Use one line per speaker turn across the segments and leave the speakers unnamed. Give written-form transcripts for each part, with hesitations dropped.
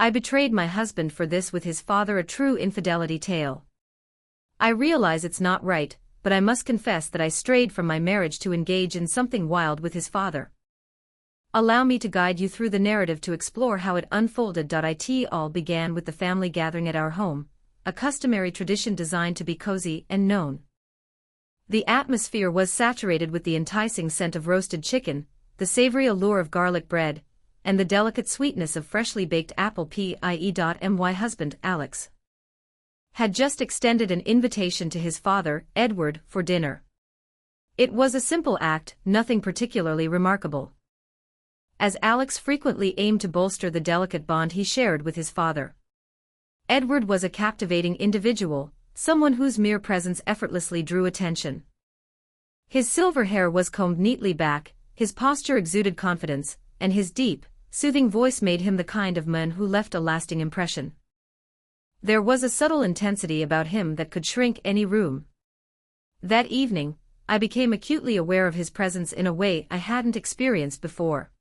I betrayed my husband for this with his father, a true infidelity tale. I realize it's not right, but I must confess that I strayed from my marriage to engage in something wild with his father. Allow me to guide you through the narrative to explore how it unfolded. It all began with the family gathering at our home, a customary tradition designed to be cozy and known. The atmosphere was saturated with the enticing scent of roasted chicken, the savory allure of garlic bread, and the delicate sweetness of freshly baked apple pie. My husband, Alex, had just extended an invitation to his father, Edward, for dinner. It was a simple act, nothing particularly remarkable, as Alex frequently aimed to bolster the delicate bond he shared with his father. Edward was a captivating individual, someone whose mere presence effortlessly drew attention. His silver hair was combed neatly back, his posture exuded confidence, and his deep, soothing voice made him the kind of man who left a lasting impression. There was a subtle intensity about him that could shrink any room. That evening, I became acutely aware of his presence in a way I hadn't experienced before.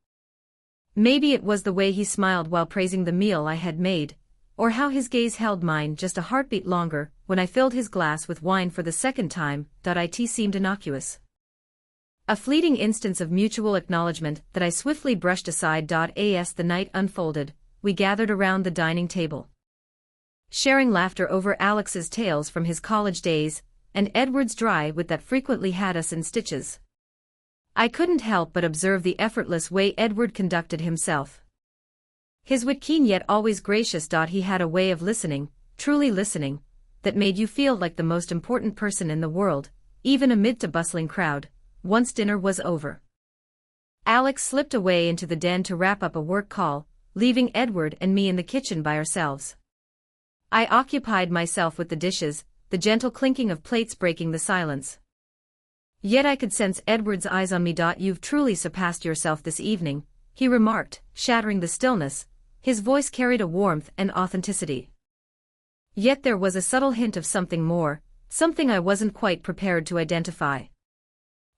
Maybe it was the way he smiled while praising the meal I had made, or how his gaze held mine just a heartbeat longer when I filled his glass with wine for the second time. It seemed innocuous, a fleeting instance of mutual acknowledgement that I swiftly brushed aside. As the night unfolded, we gathered around the dining table, sharing laughter over Alex's tales from his college days, and Edward's dry wit that frequently had us in stitches. I couldn't help but observe the effortless way Edward conducted himself. His wit keen yet always gracious. He had a way of listening, truly listening, that made you feel like the most important person in the world, even amid a bustling crowd. Once dinner was over, Alex slipped away into the den to wrap up a work call, leaving Edward and me in the kitchen by ourselves. I occupied myself with the dishes, the gentle clinking of plates breaking the silence. Yet I could sense Edward's eyes on me. You've truly surpassed yourself this evening, he remarked, shattering the stillness. His voice carried a warmth and authenticity. Yet there was a subtle hint of something more, something I wasn't quite prepared to identify.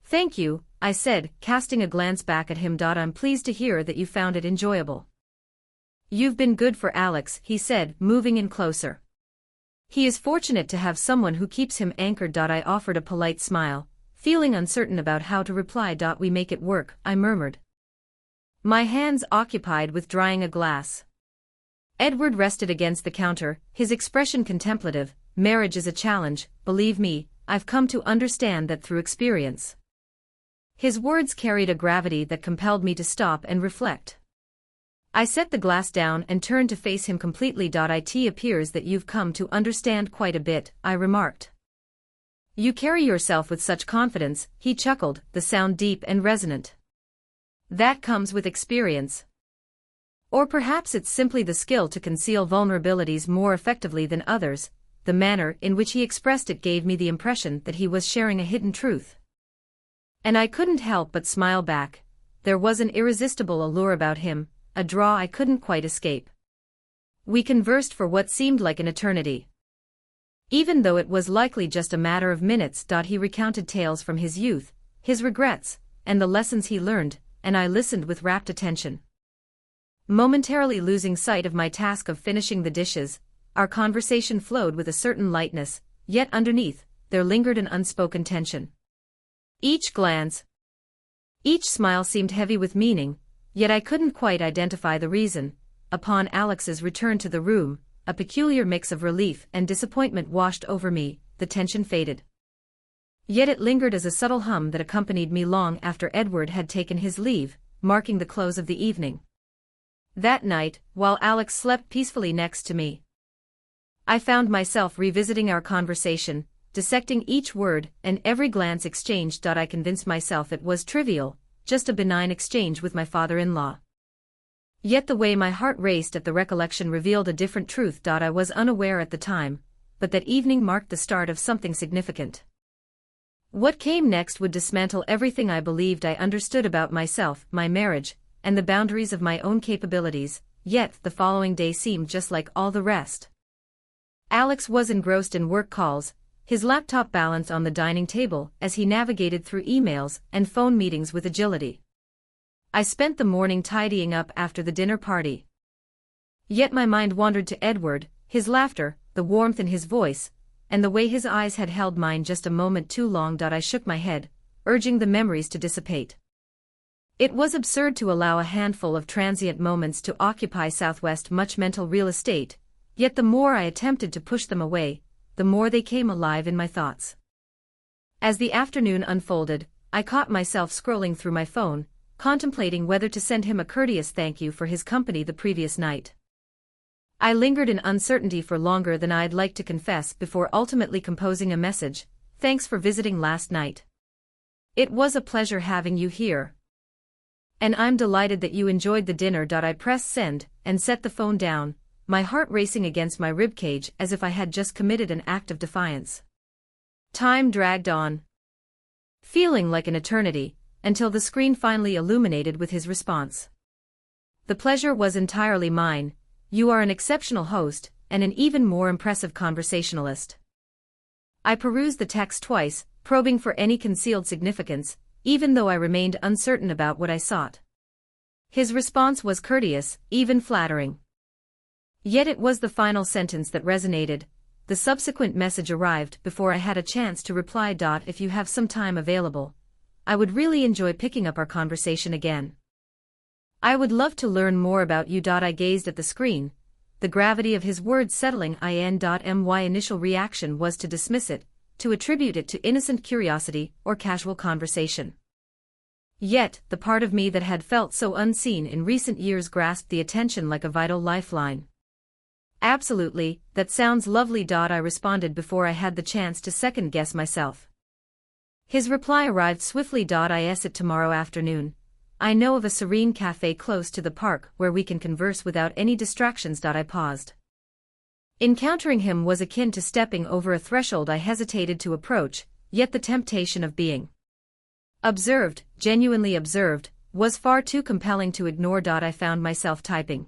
Thank you, I said, casting a glance back at him. I'm pleased to hear that you found it enjoyable. You've been good for Alex, he said, moving in closer. He is fortunate to have someone who keeps him anchored. I offered a polite smile, feeling uncertain about how to reply. We make it work, I murmured, my hands occupied with drying a glass. Edward rested against the counter, his expression contemplative. Marriage is a challenge, believe me, I've come to understand that through experience. His words carried a gravity that compelled me to stop and reflect. I set the glass down and turned to face him completely. It appears that you've come to understand quite a bit, I remarked. You carry yourself with such confidence, he chuckled, the sound deep and resonant. That comes with experience. Or perhaps it's simply the skill to conceal vulnerabilities more effectively than others. The manner in which he expressed it gave me the impression that he was sharing a hidden truth. And I couldn't help but smile back. There was an irresistible allure about him, a draw I couldn't quite escape. We conversed for what seemed like an eternity. Even though it was likely just a matter of minutes. He recounted tales from his youth, his regrets, and the lessons he learned, and I listened with rapt attention. Momentarily losing sight of my task of finishing the dishes, our conversation flowed with a certain lightness, yet underneath, there lingered an unspoken tension. Each glance, each smile seemed heavy with meaning, yet I couldn't quite identify the reason. Upon Alex's return to the room, a peculiar mix of relief and disappointment washed over me. The tension faded. Yet it lingered as a subtle hum that accompanied me long after Edward had taken his leave, marking the close of the evening. That night, while Alex slept peacefully next to me, I found myself revisiting our conversation, dissecting each word and every glance exchanged. I convinced myself it was trivial, just a benign exchange with my father-in-law. Yet the way my heart raced at the recollection revealed a different truth. I was unaware at the time, but that evening marked the start of something significant. What came next would dismantle everything I believed I understood about myself, my marriage, and the boundaries of my own capabilities. Yet the following day seemed just like all the rest. Alex was engrossed in work calls, his laptop balanced on the dining table as he navigated through emails and phone meetings with agility. I spent the morning tidying up after the dinner party. Yet my mind wandered to Edward, his laughter, the warmth in his voice, and the way his eyes had held mine just a moment too long. I shook my head, urging the memories to dissipate. It was absurd to allow a handful of transient moments to occupy Southwest much mental real estate, yet the more I attempted to push them away, the more they came alive in my thoughts. As the afternoon unfolded, I caught myself scrolling through my phone, contemplating whether to send him a courteous thank you for his company the previous night. I lingered in uncertainty for longer than I'd like to confess before ultimately composing a message. Thanks for visiting last night. It was a pleasure having you here. And I'm delighted that you enjoyed the dinner. I pressed send and set the phone down, my heart racing against my ribcage as if I had just committed an act of defiance. Time dragged on, feeling like an eternity, until the screen finally illuminated with his response. The pleasure was entirely mine. You are an exceptional host, and an even more impressive conversationalist. I perused the text twice, probing for any concealed significance, even though I remained uncertain about what I sought. His response was courteous, even flattering. Yet it was the final sentence that resonated. The subsequent message arrived before I had a chance to reply. If you have some time available, I would really enjoy picking up our conversation again. I would love to learn more about you. I gazed at the screen, the gravity of his words settling in. My initial reaction was to dismiss it, to attribute it to innocent curiosity or casual conversation. Yet, the part of me that had felt so unseen in recent years grasped the attention like a vital lifeline. Absolutely, that sounds lovely. I responded before I had the chance to second-guess myself. His reply arrived swiftly. Is it tomorrow afternoon? I know of a serene cafe close to the park where we can converse without any distractions. I paused. Encountering him was akin to stepping over a threshold I hesitated to approach, yet the temptation of being observed, genuinely observed, was far too compelling to ignore. I found myself typing.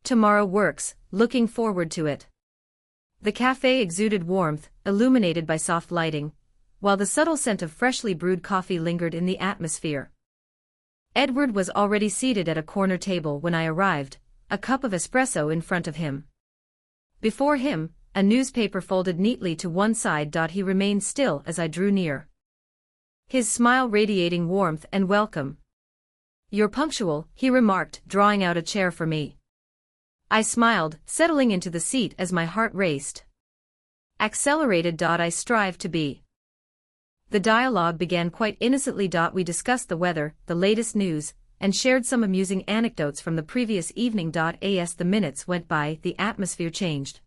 Tomorrow works, looking forward to it. The cafe exuded warmth, illuminated by soft lighting, while the subtle scent of freshly brewed coffee lingered in the atmosphere. Edward was already seated at a corner table when I arrived, a cup of espresso in front of him. Before him, a newspaper folded neatly to one side. He remained still as I drew near, his smile radiating warmth and welcome. You're punctual, he remarked, drawing out a chair for me. I smiled, settling into the seat as my heart raced. Accelerated. I strive to be. The dialogue began quite innocently. We discussed the weather, the latest news, and shared some amusing anecdotes from the previous evening. As the minutes went by, the atmosphere changed.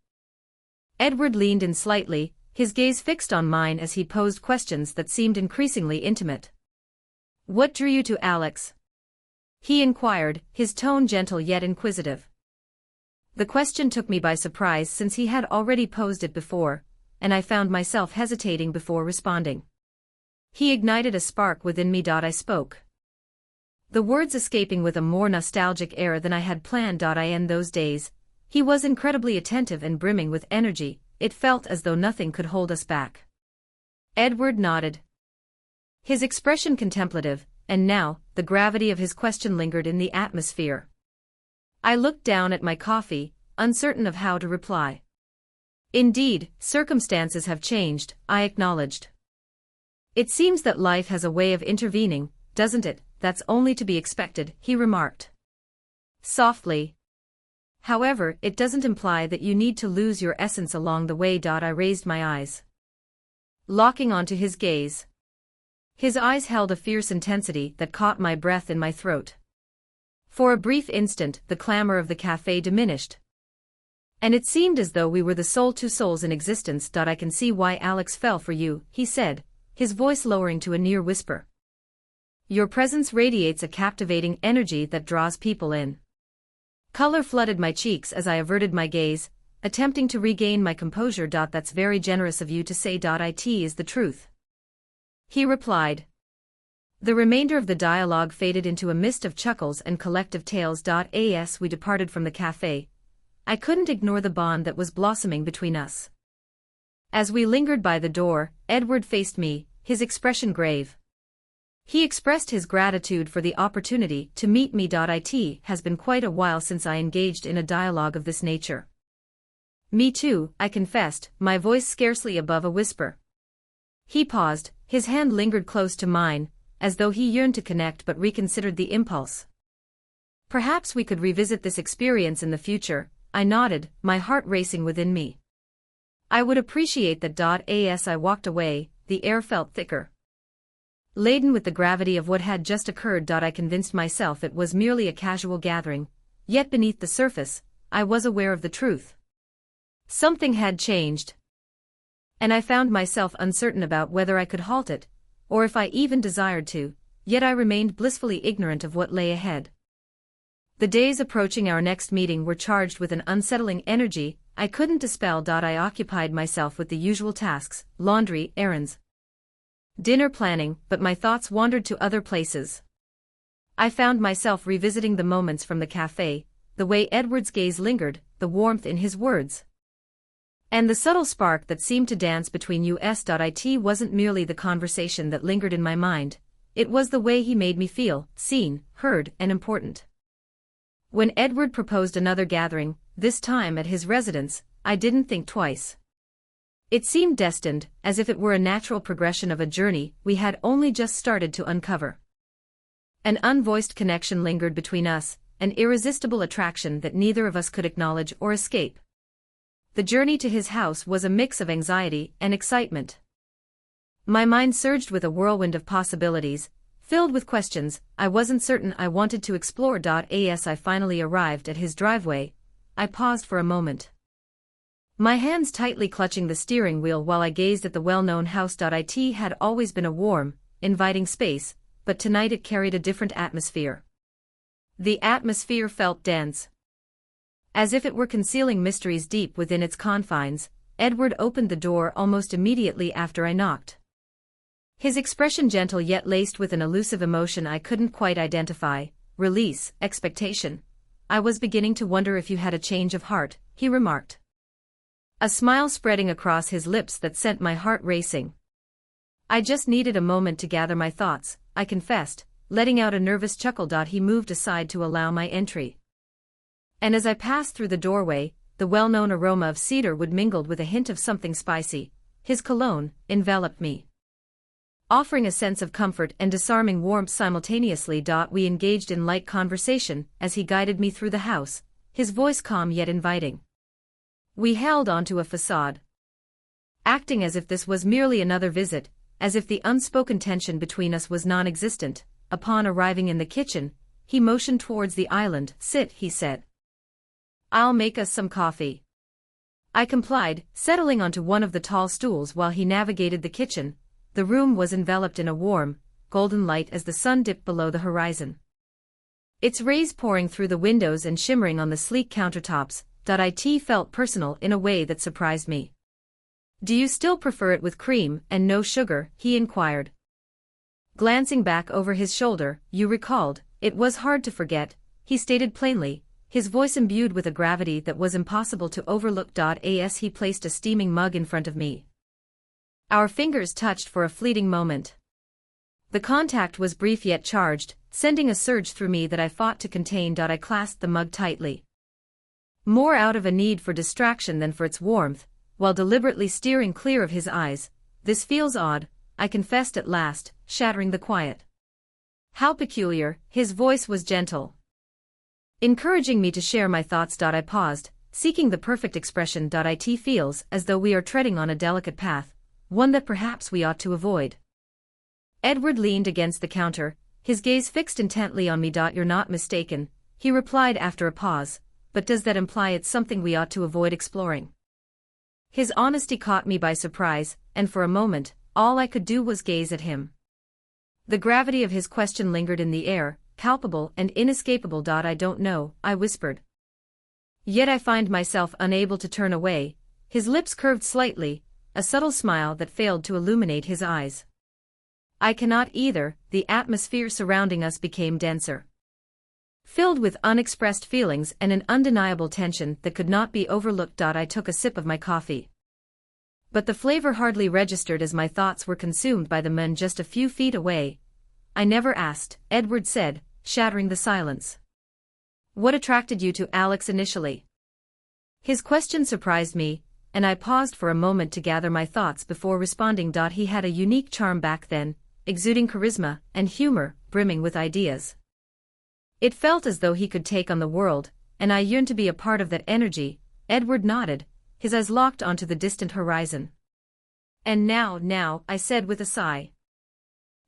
Edward leaned in slightly, his gaze fixed on mine as he posed questions that seemed increasingly intimate. What drew you to Alex? He inquired, his tone gentle yet inquisitive. The question took me by surprise since he had already posed it before, and I found myself hesitating before responding. He ignited a spark within me. I spoke, the words escaping with a more nostalgic air than I had planned. In those days, he was incredibly attentive and brimming with energy. It felt as though nothing could hold us back. Edward nodded, his expression contemplative, and now, the gravity of his question lingered in the atmosphere. I looked down at my coffee, uncertain of how to reply. Indeed, circumstances have changed, I acknowledged. It seems that life has a way of intervening, doesn't it? That's only to be expected, he remarked softly. However, it doesn't imply that you need to lose your essence along the way. I raised my eyes, locking onto his gaze. His eyes held a fierce intensity that caught my breath in my throat. For a brief instant, the clamor of the cafe diminished, and it seemed as though we were the sole two souls in existence. I can see why Alex fell for you, he said, his voice lowering to a near whisper. Your presence radiates a captivating energy that draws people in. Color flooded my cheeks as I averted my gaze, attempting to regain my composure. That's very generous of you to say. It is the truth, he replied. The remainder of the dialogue faded into a mist of chuckles and collective tales. As we departed from the cafe, I couldn't ignore the bond that was blossoming between us. As we lingered by the door, Edward faced me, his expression grave. He expressed his gratitude for the opportunity to meet me. It has been quite a while since I engaged in a dialogue of this nature. Me too, I confessed, my voice scarcely above a whisper. He paused, his hand lingered close to mine, as though he yearned to connect but reconsidered the impulse. Perhaps we could revisit this experience in the future, I nodded, my heart racing within me. I would appreciate that. As I walked away, the air felt thicker, laden with the gravity of what had just occurred. I convinced myself it was merely a casual gathering, yet beneath the surface, I was aware of the truth. Something had changed, and I found myself uncertain about whether I could halt it, or if I even desired to, yet I remained blissfully ignorant of what lay ahead. The days approaching our next meeting were charged with an unsettling energy I couldn't dispel. I occupied myself with the usual tasks, laundry, errands, dinner planning, but my thoughts wandered to other places. I found myself revisiting the moments from the cafe, the way Edward's gaze lingered, the warmth in his words, and the subtle spark that seemed to dance between us. It wasn't merely the conversation that lingered in my mind, it was the way he made me feel, seen, heard, and important. When Edward proposed another gathering, this time at his residence, I didn't think twice. It seemed destined, as if it were a natural progression of a journey we had only just started to uncover. An unvoiced connection lingered between us, an irresistible attraction that neither of us could acknowledge or escape. The journey to his house was a mix of anxiety and excitement. My mind surged with a whirlwind of possibilities, filled with questions I wasn't certain I wanted to explore. As I finally arrived at his driveway, I paused for a moment, my hands tightly clutching the steering wheel while I gazed at the well-known house. It had always been a warm, inviting space, but tonight it carried a different atmosphere. The atmosphere felt dense, as if it were concealing mysteries deep within its confines. Edward opened the door almost immediately after I knocked, his expression gentle yet laced with an elusive emotion I couldn't quite identify, release, expectation. I was beginning to wonder if you had a change of heart, he remarked, a smile spreading across his lips that sent my heart racing. I just needed a moment to gather my thoughts, I confessed, letting out a nervous chuckle. He moved aside to allow my entry, and as I passed through the doorway, the well-known aroma of cedarwood mingled with a hint of something spicy. His cologne enveloped me, offering a sense of comfort and disarming warmth simultaneously. We engaged in light conversation as he guided me through the house, his voice calm yet inviting. We held onto a facade, acting as if this was merely another visit, as if the unspoken tension between us was non-existent. Upon arriving in the kitchen, he motioned towards the island. Sit, he said. I'll make us some coffee. I complied, settling onto one of the tall stools while he navigated the kitchen. The room was enveloped in a warm, golden light as the sun dipped below the horizon, its rays pouring through the windows and shimmering on the sleek countertops. It felt personal in a way that surprised me. Do you still prefer it with cream and no sugar? He inquired, glancing back over his shoulder. You recalled, it was hard to forget, he stated plainly, his voice imbued with a gravity that was impossible to overlook. As he placed a steaming mug in front of me, our fingers touched for a fleeting moment. The contact was brief yet charged, sending a surge through me that I fought to contain. I clasped the mug tightly, more out of a need for distraction than for its warmth, while deliberately steering clear of his eyes. This feels odd, I confessed at last, shattering the quiet. How peculiar. His voice was gentle, encouraging me to share my thoughts. I paused, seeking the perfect expression. It feels as though we are treading on a delicate path, one that perhaps we ought to avoid. Edward leaned against the counter, his gaze fixed intently on me. You're not mistaken, he replied after a pause, but does that imply it's something we ought to avoid exploring? His honesty caught me by surprise, and for a moment, all I could do was gaze at him. The gravity of his question lingered in the air, palpable and inescapable. I don't know, I whispered. Yet I find myself unable to turn away. His lips curved slightly, a subtle smile that failed to illuminate his eyes. I cannot either. The atmosphere surrounding us became denser, filled with unexpressed feelings and an undeniable tension that could not be overlooked. I took a sip of my coffee, but the flavor hardly registered as my thoughts were consumed by the men just a few feet away. I never asked, Edward said, shattering the silence. What attracted you to Alex initially? His question surprised me, and I paused for a moment to gather my thoughts before responding. He had a unique charm back then, exuding charisma and humor, brimming with ideas. It felt as though he could take on the world, and I yearned to be a part of that energy. Edward nodded, his eyes locked onto the distant horizon. And now, I said with a sigh.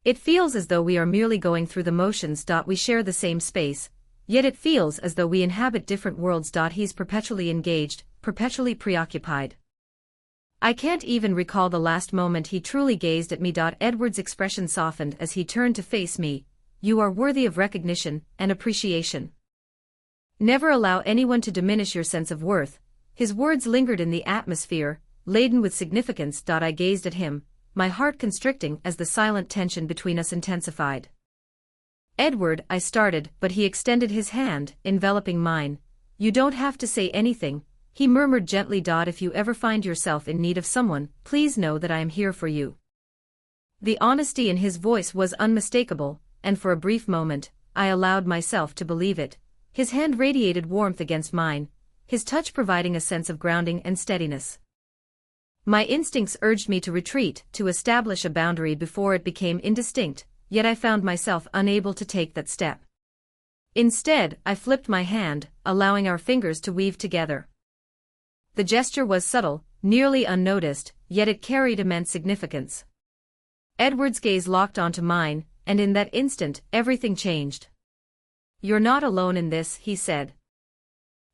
It feels as though we are merely going through the motions. We share the same space, yet it feels as though we inhabit different worlds. He's perpetually engaged, perpetually preoccupied. I can't even recall the last moment he truly gazed at me. Edward's expression softened as he turned to face me. You are worthy of recognition and appreciation. Never allow anyone to diminish your sense of worth. His words lingered in the atmosphere, laden with significance. I gazed at him, my heart constricting as the silent tension between us intensified. Edward, I started, but he extended his hand, enveloping mine. You don't have to say anything, he murmured gently. If you ever find yourself in need of someone, please know that I am here for you. The honesty in his voice was unmistakable, and for a brief moment, I allowed myself to believe it. His hand radiated warmth against mine, his touch providing a sense of grounding and steadiness. My instincts urged me to retreat, to establish a boundary before it became indistinct, yet I found myself unable to take that step. Instead, I flipped my hand, allowing our fingers to weave together. The gesture was subtle, nearly unnoticed, yet it carried immense significance. Edward's gaze locked onto mine, and in that instant, everything changed. You're not alone in this, he said.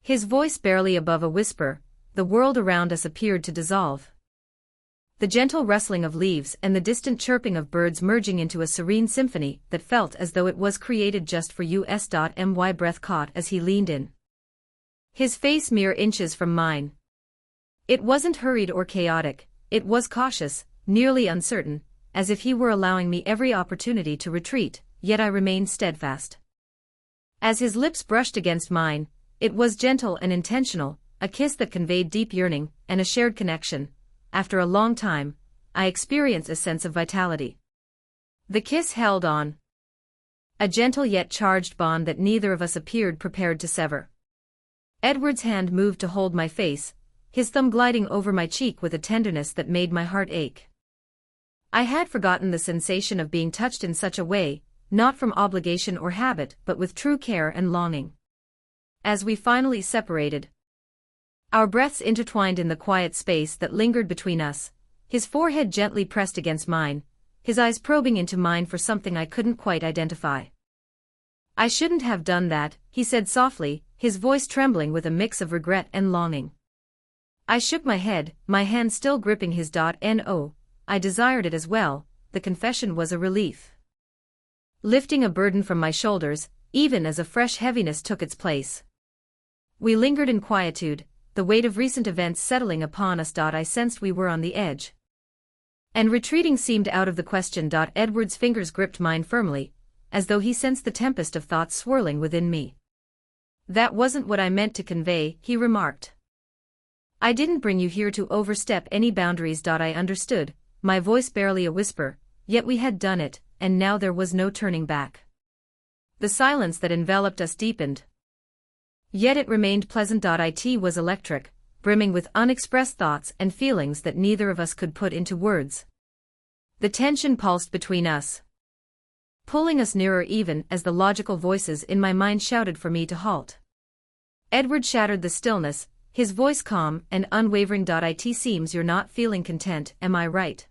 His voice barely above a whisper, the world around us appeared to dissolve. The gentle rustling of leaves and the distant chirping of birds merging into a serene symphony that felt as though it was created just for us. My breath caught as he leaned in. His face mere inches from mine. It wasn't hurried or chaotic, it was cautious, nearly uncertain, as if he were allowing me every opportunity to retreat, yet I remained steadfast. As his lips brushed against mine, it was gentle and intentional, a kiss that conveyed deep yearning and a shared connection. After a long time, I experienced a sense of vitality. The kiss held on. A gentle yet charged bond that neither of us appeared prepared to sever. Edward's hand moved to hold my face, his thumb gliding over my cheek with a tenderness that made my heart ache. I had forgotten the sensation of being touched in such a way, not from obligation or habit but with true care and longing. As we finally separated, our breaths intertwined in the quiet space that lingered between us, his forehead gently pressed against mine, his eyes probing into mine for something I couldn't quite identify. I shouldn't have done that, he said softly, his voice trembling with a mix of regret and longing. I shook my head, my hand still gripping his. No, I desired it as well, the confession was a relief. Lifting a burden from my shoulders, even as a fresh heaviness took its place. We lingered in quietude, the weight of recent events settling upon us. I sensed we were on the edge. And retreating seemed out of the question. Edward's fingers gripped mine firmly, as though he sensed the tempest of thoughts swirling within me. That wasn't what I meant to convey, he remarked. I didn't bring you here to overstep any boundaries. I understood, my voice barely a whisper, yet we had done it, and now there was no turning back. The silence that enveloped us deepened. Yet it remained pleasant. It was electric, brimming with unexpressed thoughts and feelings that neither of us could put into words. The tension pulsed between us, pulling us nearer even as the logical voices in my mind shouted for me to halt. Edward shattered the stillness, his voice calm and unwavering. It seems you're not feeling content, am I right?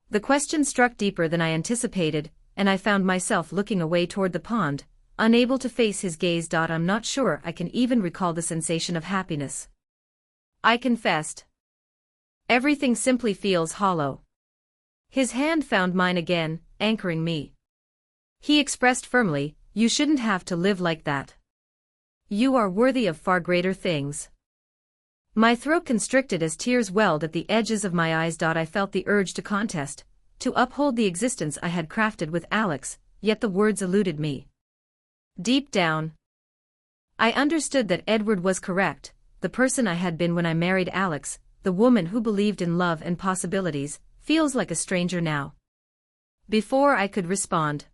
The question struck deeper than I anticipated, and I found myself looking away toward the pond, unable to face his gaze. I'm not sure I can even recall the sensation of happiness. I confessed. Everything simply feels hollow. His hand found mine again, anchoring me. He expressed firmly, you shouldn't have to live like that. You are worthy of far greater things. My throat constricted as tears welled at the edges of my eyes. I felt the urge to contest, to uphold the existence I had crafted with Alex, yet the words eluded me. Deep down, I understood that Edward was correct, the person I had been when I married Alex, the woman who believed in love and possibilities, feels like a stranger now. Before I could respond,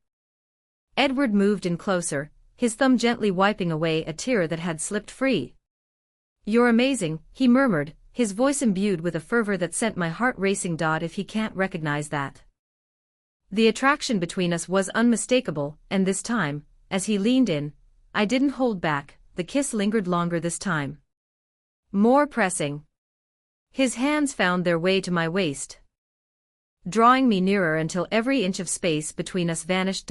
Edward moved in closer, his thumb gently wiping away a tear that had slipped free. "You're amazing," he murmured, his voice imbued with a fervor that sent my heart racing. If he can't recognize that. The attraction between us was unmistakable, and this time, as he leaned in, I didn't hold back, the kiss lingered longer this time. More pressing. His hands found their way to my waist, drawing me nearer until every inch of space between us vanished.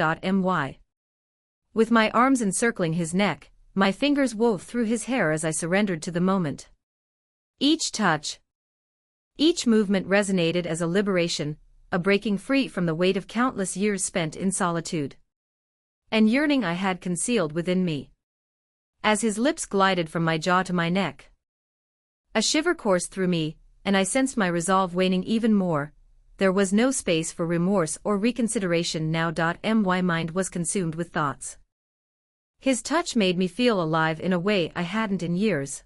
With my arms encircling his neck, my fingers wove through his hair as I surrendered to the moment. Each touch, each movement resonated as a liberation, a breaking free from the weight of countless years spent in solitude and yearning I had concealed within me. As his lips glided from my jaw to my neck, a shiver coursed through me, and I sensed my resolve waning even more. There was no space for remorse or reconsideration now. My mind was consumed with thoughts. His touch made me feel alive in a way I hadn't in years.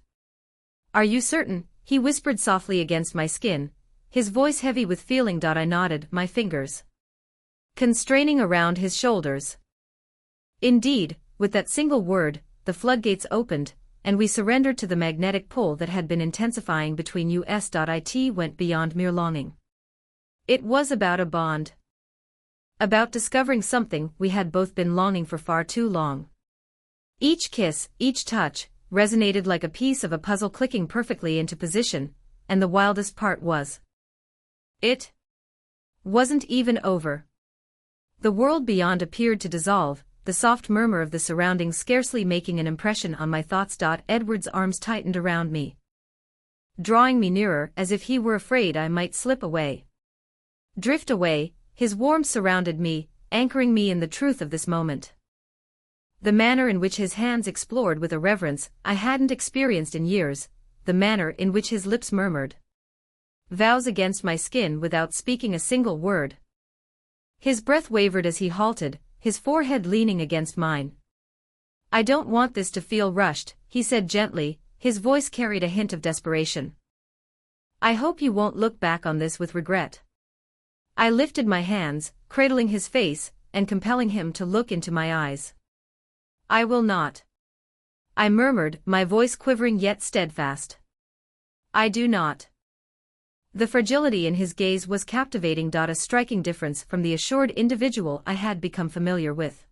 "Are you certain?" he whispered softly against my skin, his voice heavy with feeling. I nodded, my fingers constraining around his shoulders. Indeed, with that single word, the floodgates opened, and we surrendered to the magnetic pull that had been intensifying between us. It went beyond mere longing. It was about a bond. About discovering something we had both been longing for far too long. Each kiss, each touch, resonated like a piece of a puzzle clicking perfectly into position, and the wildest part was, it wasn't even over. The world beyond appeared to dissolve, the soft murmur of the surroundings scarcely making an impression on my thoughts. Edward's arms tightened around me, drawing me nearer as if he were afraid I might slip away. Drift away. His warmth surrounded me, anchoring me in the truth of this moment. The manner in which his hands explored with a reverence I hadn't experienced in years, the manner in which his lips murmured vows against my skin without speaking a single word. His breath wavered as he halted, his forehead leaning against mine. "I don't want this to feel rushed," he said gently, his voice carried a hint of desperation. "I hope you won't look back on this with regret." I lifted my hands, cradling his face, and compelling him to look into my eyes. "I will not," I murmured, my voice quivering yet steadfast. "I do not." The fragility in his gaze was captivating. A striking difference from the assured individual I had become familiar with.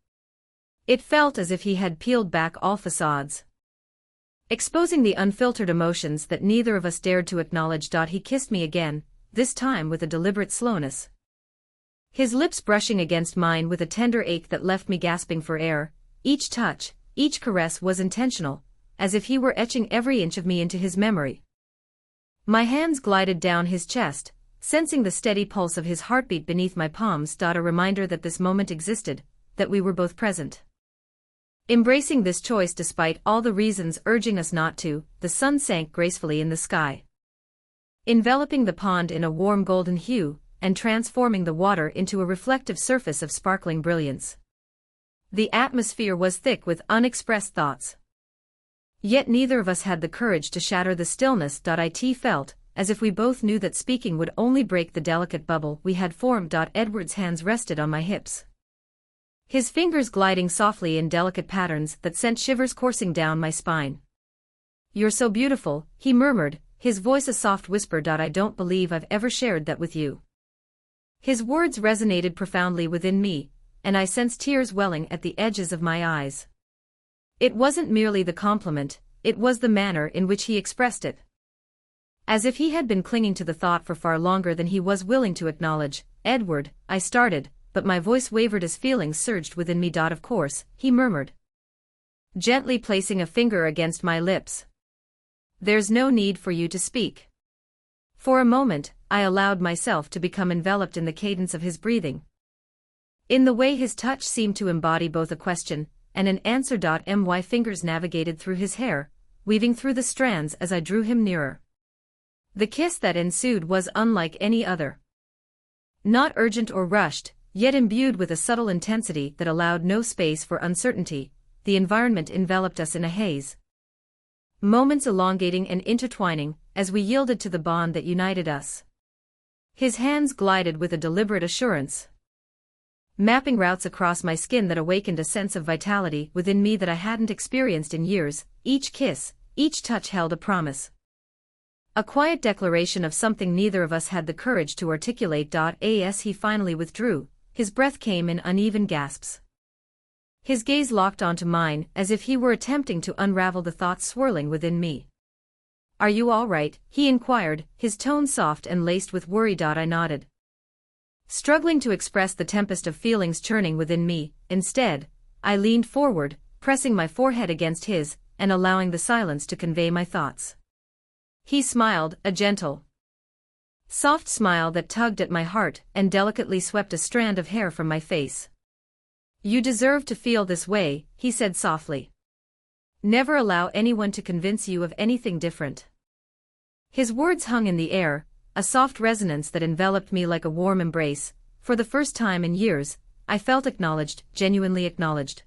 It felt as if he had peeled back all facades, exposing the unfiltered emotions that neither of us dared to acknowledge. He kissed me again, this time with a deliberate slowness, his lips brushing against mine with a tender ache that left me gasping for air. Each touch, each caress was intentional, as if he were etching every inch of me into his memory. My hands glided down his chest, sensing the steady pulse of his heartbeat beneath my palms. A reminder that this moment existed, that we were both present. Embracing this choice despite all the reasons urging us not to, the sun sank gracefully in the sky, enveloping the pond in a warm golden hue, and transforming the water into a reflective surface of sparkling brilliance. The atmosphere was thick with unexpressed thoughts. Yet neither of us had the courage to shatter the stillness. It felt as if we both knew that speaking would only break the delicate bubble we had formed. Edward's hands rested on my hips, his fingers gliding softly in delicate patterns that sent shivers coursing down my spine. "You're so beautiful," he murmured, his voice a soft whisper. "I don't believe I've ever shared that with you." His words resonated profoundly within me, and I sensed tears welling at the edges of my eyes. It wasn't merely the compliment, it was the manner in which he expressed it. As if he had been clinging to the thought for far longer than he was willing to acknowledge. "Edward," I started, but my voice wavered as feelings surged within me. "Of course," he murmured, gently placing a finger against my lips. "There's no need for you to speak." For a moment, I allowed myself to become enveloped in the cadence of his breathing, in the way his touch seemed to embody both a question and an answer. My fingers navigated through his hair, weaving through the strands as I drew him nearer. The kiss that ensued was unlike any other. Not urgent or rushed, yet imbued with a subtle intensity that allowed no space for uncertainty. The environment enveloped us in a haze, moments elongating and intertwining as we yielded to the bond that united us. His hands glided with a deliberate assurance, mapping routes across my skin that awakened a sense of vitality within me that I hadn't experienced in years. Each kiss, each touch held a promise. A quiet declaration of something neither of us had the courage to articulate. As he finally withdrew, his breath came in uneven gasps. His gaze locked onto mine, as if he were attempting to unravel the thoughts swirling within me. "Are you all right?" he inquired, his tone soft and laced with worry. I nodded, struggling to express the tempest of feelings churning within me. Instead, I leaned forward, pressing my forehead against his, and allowing the silence to convey my thoughts. He smiled, a gentle, soft smile that tugged at my heart and delicately swept a strand of hair from my face. "You deserve to feel this way," he said softly. "Never allow anyone to convince you of anything different." His words hung in the air, a soft resonance that enveloped me like a warm embrace. For the first time in years, I felt acknowledged, genuinely acknowledged.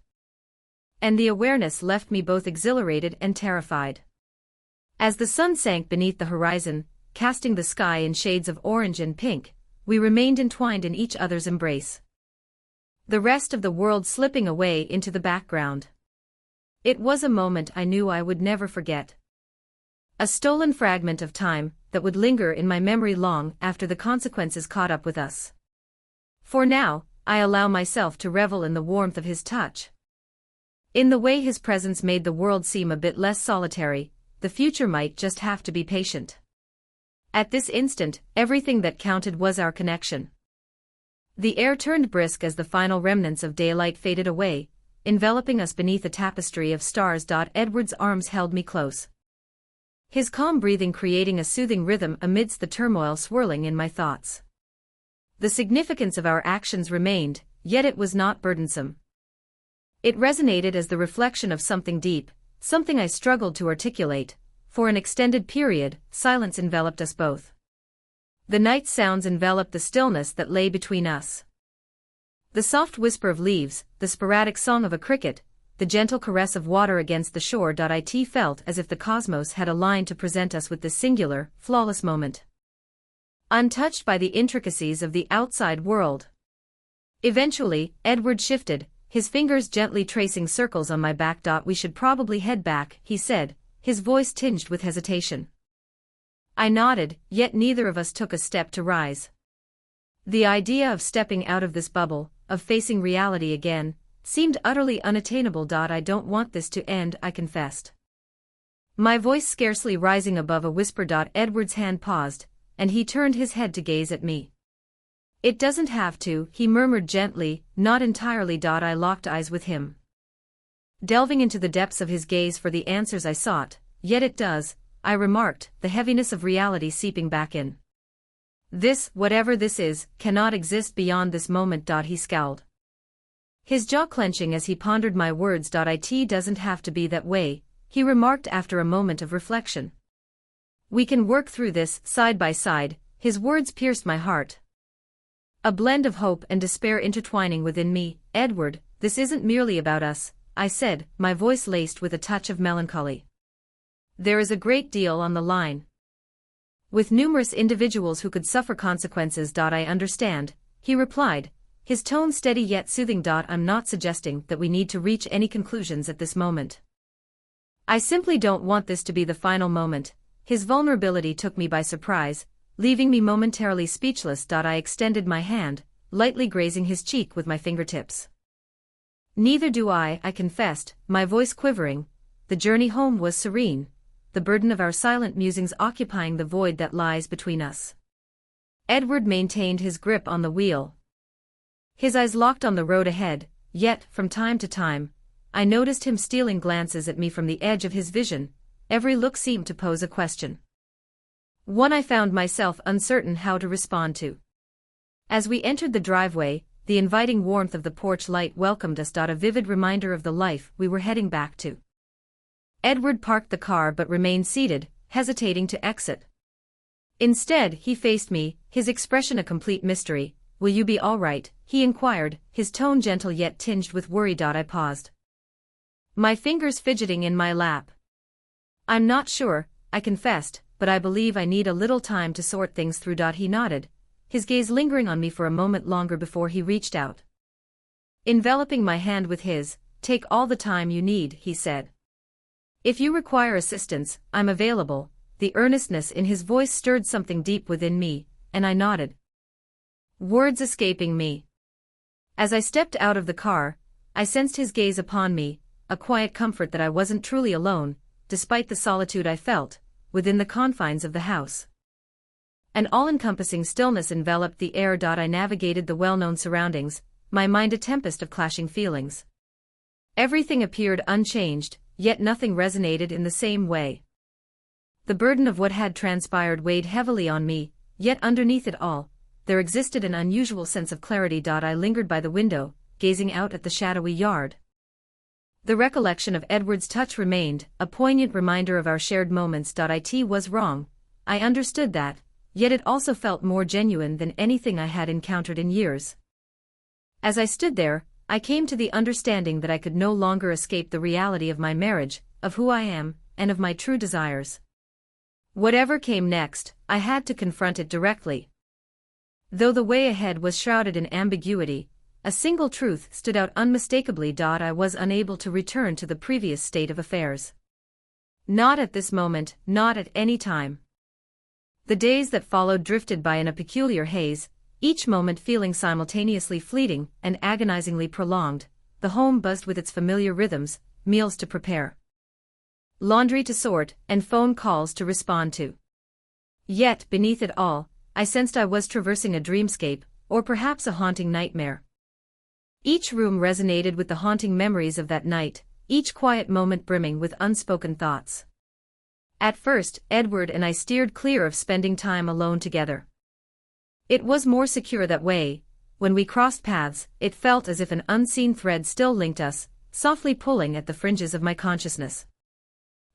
And the awareness left me both exhilarated and terrified. As the sun sank beneath the horizon, casting the sky in shades of orange and pink, we remained entwined in each other's embrace, the rest of the world slipping away into the background. It was a moment I knew I would never forget. A stolen fragment of time that would linger in my memory long after the consequences caught up with us. For now, I allow myself to revel in the warmth of his touch, in the way his presence made the world seem a bit less solitary. The future might just have to be patient. At this instant, everything that counted was our connection. The air turned brisk as the final remnants of daylight faded away, enveloping us beneath a tapestry of stars. Edward's arms held me close, his calm breathing creating a soothing rhythm amidst the turmoil swirling in my thoughts. The significance of our actions remained, yet it was not burdensome. It resonated as the reflection of something deep, something I struggled to articulate. For an extended period, silence enveloped us both. The night sounds enveloped the stillness that lay between us. The soft whisper of leaves, the sporadic song of a cricket, the gentle caress of water against the shore. It felt as if the cosmos had aligned to present us with this singular, flawless moment, untouched by the intricacies of the outside world. Eventually, Edward shifted, his fingers gently tracing circles on my back. "We should probably head back," he said, his voice tinged with hesitation. I nodded, yet neither of us took a step to rise. The idea of stepping out of this bubble, of facing reality again, seemed utterly unattainable. "I don't want this to end," I confessed, my voice scarcely rising above a whisper. Edward's hand paused, and he turned his head to gaze at me. "It doesn't have to," he murmured gently, "not entirely." I locked eyes with him, delving into the depths of his gaze for the answers I sought. "Yet it does," I remarked, the heaviness of reality seeping back in. "This, whatever this is, cannot exist beyond this moment." He scowled, his jaw clenching as he pondered my words. "It doesn't have to be that way," he remarked after a moment of reflection. "We can work through this, side by side." His words pierced my heart, a blend of hope and despair intertwining within me. "Edward, this isn't merely about us," I said, my voice laced with a touch of melancholy. "There is a great deal on the line, with numerous individuals who could suffer consequences." "I understand," he replied, his tone steady yet soothing. "I'm not suggesting that we need to reach any conclusions at this moment. I simply don't want this to be the final moment." His vulnerability took me by surprise, leaving me momentarily speechless. I extended my hand, lightly grazing his cheek with my fingertips. "Neither do I confessed, my voice quivering. The journey home was serene, the burden of our silent musings occupying the void that lies between us. Edward maintained his grip on the wheel, his eyes locked on the road ahead, yet, from time to time, I noticed him stealing glances at me from the edge of his vision. Every look seemed to pose a question, one I found myself uncertain how to respond to. As we entered the driveway, the inviting warmth of the porch light welcomed us. A vivid reminder of the life we were heading back to. Edward parked the car but remained seated, hesitating to exit. Instead, he faced me, his expression a complete mystery. "Will you be all right?" he inquired, his tone gentle yet tinged with worry. I paused, my fingers fidgeting in my lap. "I'm not sure," I confessed, "but I believe I need a little time to sort things through." He nodded, his gaze lingering on me for a moment longer before he reached out, Enveloping my hand with his, "Take all the time you need," he said. "If you require assistance, I'm available." The earnestness in his voice stirred something deep within me, and I nodded. Words escaping me. As I stepped out of the car, I sensed his gaze upon me, a quiet comfort that I wasn't truly alone, despite the solitude I felt, within the confines of the house. An all-encompassing stillness enveloped the air. I navigated the well-known surroundings, my mind a tempest of clashing feelings. Everything appeared unchanged, yet nothing resonated in the same way. The burden of what had transpired weighed heavily on me, yet underneath it all, there existed an unusual sense of clarity. I lingered by the window, gazing out at the shadowy yard. The recollection of Edward's touch remained, a poignant reminder of our shared moments. It was wrong, I understood that, yet it also felt more genuine than anything I had encountered in years. As I stood there, I came to the understanding that I could no longer escape the reality of my marriage, of who I am, and of my true desires. Whatever came next, I had to confront it directly. Though the way ahead was shrouded in ambiguity, a single truth stood out unmistakably. I was unable to return to the previous state of affairs. Not at this moment, not at any time. The days that followed drifted by in a peculiar haze, each moment feeling simultaneously fleeting and agonizingly prolonged. The home buzzed with its familiar rhythms, meals to prepare, laundry to sort, and phone calls to respond to. Yet, beneath it all, I sensed I was traversing a dreamscape, or perhaps a haunting nightmare. Each room resonated with the haunting memories of that night, each quiet moment brimming with unspoken thoughts. At first, Edward and I steered clear of spending time alone together. It was more secure that way. When we crossed paths, it felt as if an unseen thread still linked us, softly pulling at the fringes of my consciousness.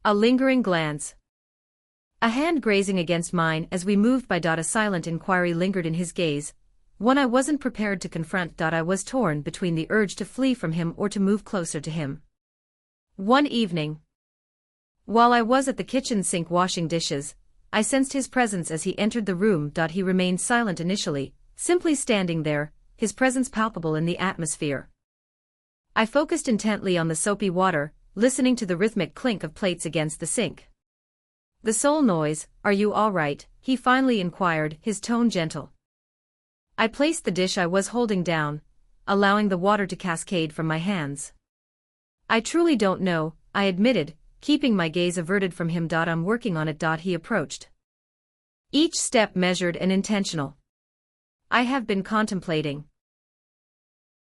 A lingering glance, a hand grazing against mine as we moved by. A silent inquiry lingered in his gaze, one I wasn't prepared to confront. I was torn between the urge to flee from him or to move closer to him. One evening, while I was at the kitchen sink washing dishes, I sensed his presence as he entered the room. He remained silent initially, simply standing there, his presence palpable in the atmosphere. I focused intently on the soapy water, listening to the rhythmic clink of plates against the sink. The sole noise, "Are you all right?" he finally inquired, his tone gentle. I placed the dish I was holding down, allowing the water to cascade from my hands. "I truly don't know," I admitted, keeping my gaze averted from him. "I'm working on it." He approached, each step measured and intentional. "I have been contemplating